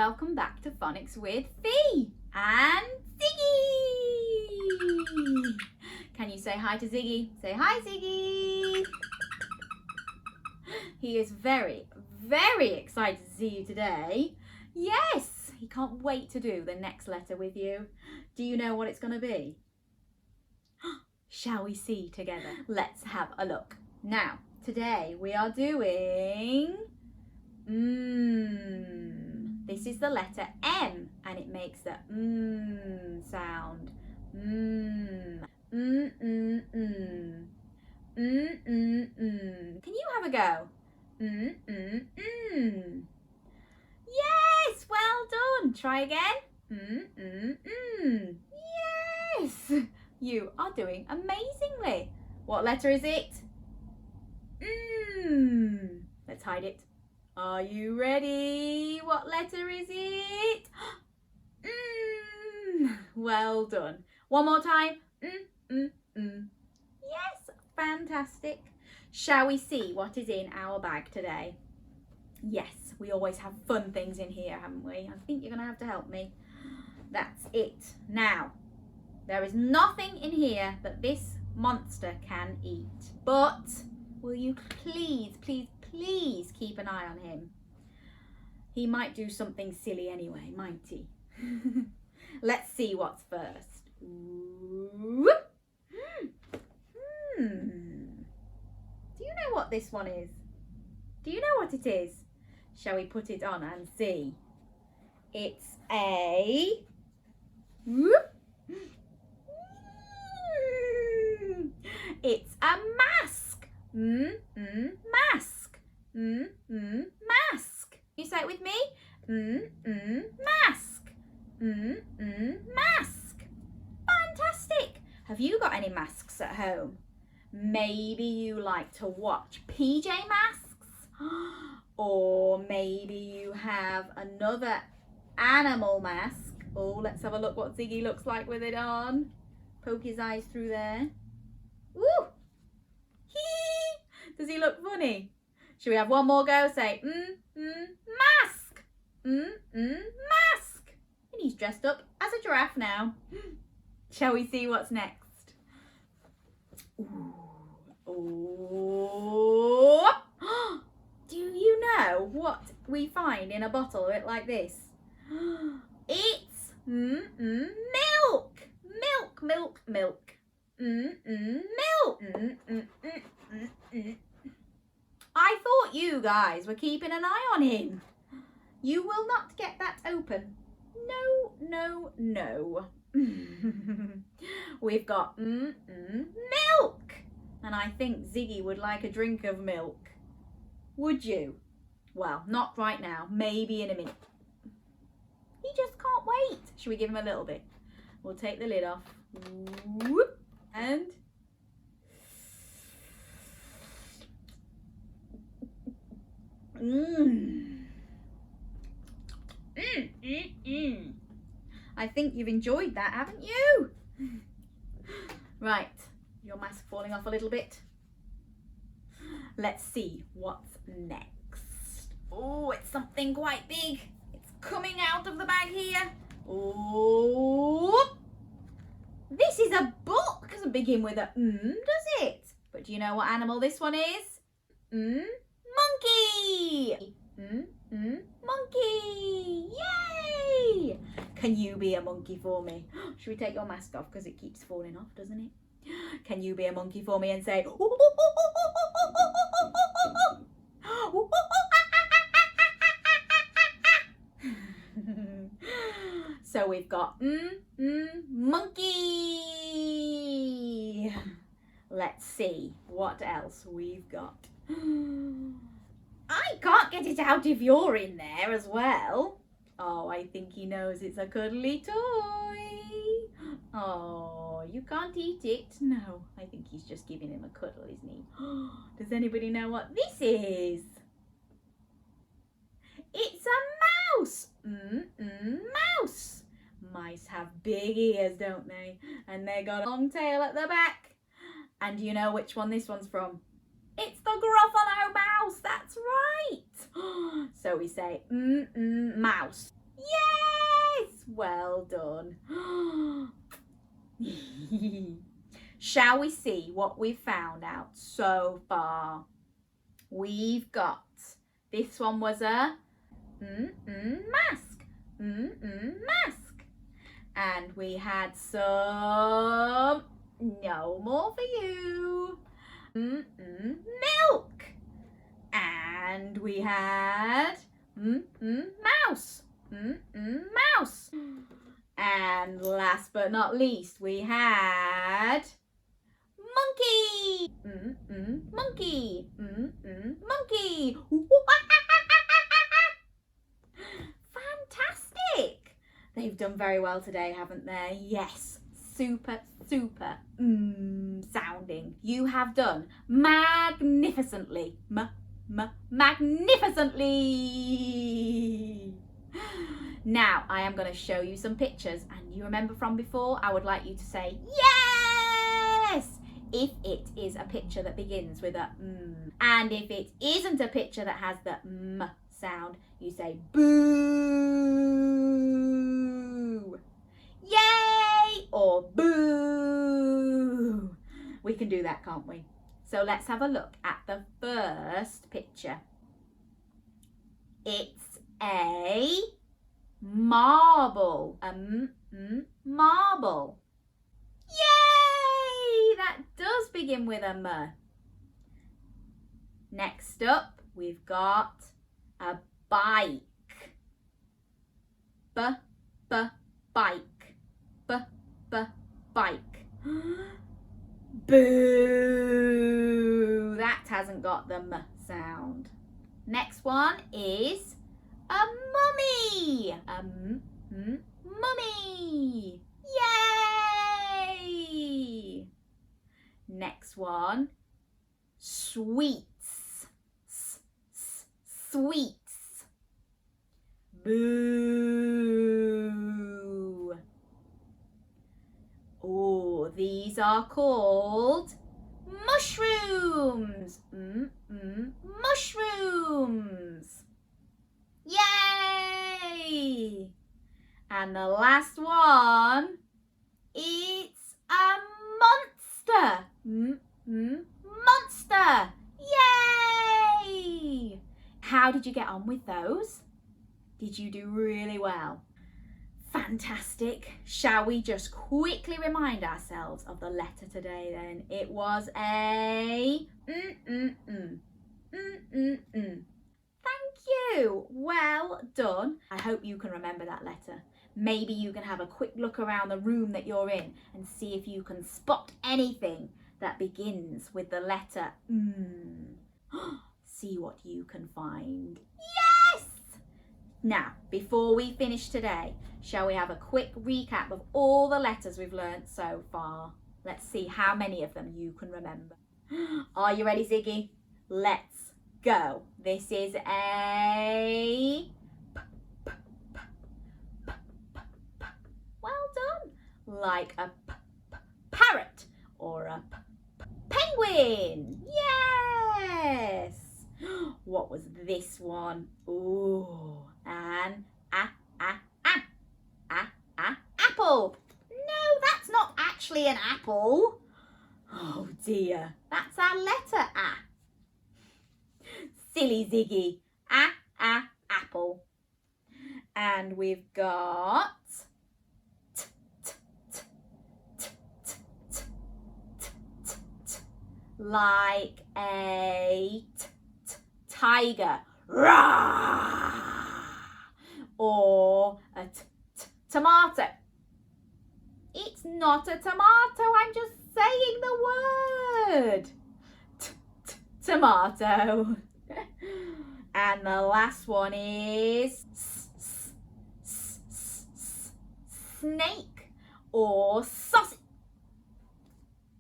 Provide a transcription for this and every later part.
welcome back to Phonics with Fi and Ziggy. Can you say hi to Ziggy? Say hi, Ziggy. He is very, very excited to see you today. Yes, he can't wait to do the next letter with you. Do you know what it's going to be? Shall we see together? Let's have a look. Now, today we are doing This is the letter M, and it makes the sound. Can you have a go? Yes, well done. Try again. Yes, you are doing amazingly. What letter is it? Let's hide it. Are you ready? What letter is it? Well done. One more time. Yes, fantastic. Shall we see what is in our bag today? Yes, we always have fun things in here, haven't we? I think you're going to have to help me. That's it. Now, there is nothing in here that this monster can eat. But will you please keep an eye on him? He might do something silly anyway, might he? Let's see what's first. Do you know what this one is? Do you know what it is? Shall we put it on and see? It's a... It's a mask. Mask. Mask. You say it with me? Mask. Mask. Fantastic. Have you got any masks at home? Maybe you like to watch PJ Masks, or maybe you have another animal mask. Oh, let's have a look what Ziggy looks like with it on. Poke his eyes through there. Woo! Does he look funny? Should we have one more go? Say, mask! Mask! And he's dressed up as a giraffe now. Shall we see what's next? Ooh. Do you know what we find in a bottle of it like this? It's milk! Milk, milk, milk. Milk! I thought you guys were keeping an eye on him. You will not get that open. No, no, no. We've got milk. And I think Ziggy would like a drink of milk. Would you? Well, not right now. Maybe in a minute. He just can't wait. Should we give him a little bit? We'll take the lid off. Whoop. And... I think you've enjoyed that, haven't you? Right, your mask falling off a little bit. Let's see what's next. Oh, it's something quite big. It's coming out of the bag here. Oh, this is a book. Doesn't begin with a does it? But do you know what animal this one is? Monkey. Monkey. Yay! Can you be a monkey for me? Should we take your mask off because it keeps falling off, doesn't it? Can you be a monkey for me and say... So we've got monkey. Let's see what else we've got. I can't get it out if you're in there as well. Oh, I think he knows it's a cuddly toy. Oh, you can't eat it. No, I think he's just giving him a cuddle, isn't he? Does anybody know what this is? It's a mouse. Mouse. Mice have big ears, don't they? And they got a long tail at the back. And do you know which one this one's from? It's the Gruffalo mouse. That's right. So we say mouse. Well done. Shall we see what we've found out so far? We've got, this one was a mask. Mask. And we had some, no more for you, milk. And we had mouse. Mouse. And last but not least, we had monkey. Monkey. Monkey. Fantastic. They've done very well today, haven't they? Yes. Super sounding. You have done magnificently. Magnificently. Now I am going to show you some pictures, and you remember from before, I would like you to say yes if it is a picture that begins with a and if it isn't a picture that has the sound, you say boo, yay, or boo. We can do that, can't we? So let's have a look at the first picture. It's a marble. Marble. Yay! That does begin with a M. Next up, we've got a bike. Bike. Bike. Boo! That hasn't got the M sound. Next one is a mummy. Mummy. Yay! Next one, sweets. Sweets. Boo. Oh, these are called mushrooms. Mushrooms. Yay! And the last one, it's a monster. Monster. Yay! How did you get on with those? Did you do really well? Fantastic. Shall we just quickly remind ourselves of the letter today then? It was a Thank you. Well done. I hope you can remember that letter. Maybe you can have a quick look around the room that you're in and see if you can spot anything that begins with the letter See what you can find. Yes! Now, before we finish today, shall we have a quick recap of all the letters we've learnt so far? Let's see how many of them you can remember. Are you ready, Ziggy? Let's go. This is a well done. Like a parrot or a penguin. Yes. What was this one? Ooh, an apple. No, that's not actually an apple. Oh dear, that's our letter A. Silly Ziggy. Apple. And we've got like a tiger. Rah! Or a tomato. It's not a tomato, I'm just saying the word. Tomato. And the last one is snake or sausage.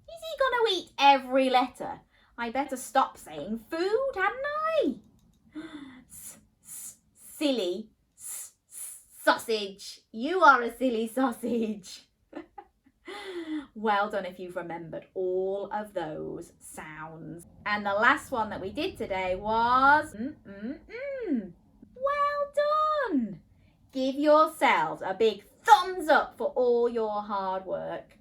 Is he going to eat every letter? I better stop saying food, hadn't I? Silly sausage. You are a silly sausage. Well done if you've remembered all of those sounds. And the last one that we did today was Well done. Give yourselves a big thumbs up for all your hard work.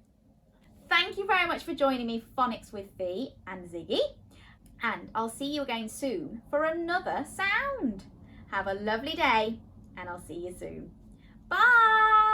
Thank you very much for joining me for Phonics with Fi and Ziggy. And I'll see you again soon for another sound. Have a lovely day and I'll see you soon. Bye.